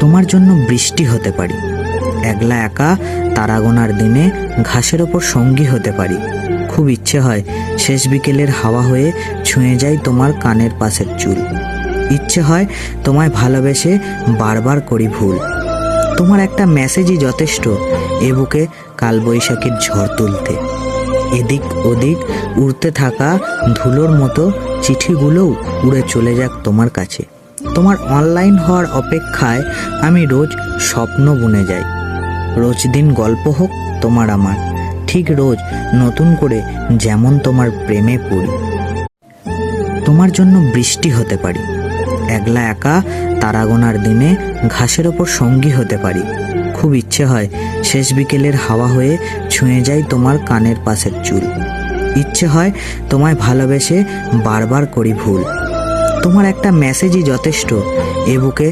তোমার জন্য বৃষ্টি হতে পারি, একলা একা তারা গোনার দিনে ঘাসের ওপর সঙ্গী হতে পারি। খুব ইচ্ছে হয় শেষ বিকেলের হাওয়া হয়ে ছুঁয়ে যাই তোমার কানের পাশের চুল। ইচ্ছে হয় তোমায় ভালোবেসে বারবার করি ভুল। তোমার একটা মেসেজই যথেষ্ট এ বুকে কালবৈশাখীর ঝড় তুলতে। এদিক ওদিক উড়তে থাকা ধুলোর মতো চিঠিগুলোও উড়ে চলে যাক তোমার কাছে। তোমার অনলাইন হওয়ার অপেক্ষায় আমি রোজ স্বপ্ন বুনে যাই। রোজ দিন গল্প হোক তোমার আমার, ঠিক রোজ নতুন করে যেমন তোমার প্রেমে পড়ি। তোমার জন্য বৃষ্টি হতে পারি, একলা একা তারা গোনার দিনে ঘাসের ওপর সঙ্গী হতে পারি। খুব ইচ্ছে হয় শেষ বিকেলের হাওয়া হয়ে ছুঁয়ে যাই তোমার কানের পাশের চুল। ইচ্ছে হয় তোমায় ভালোবেসে বারবার করি ভুল। তোমার একটা মেসেজই যথেষ্ট এ বুকে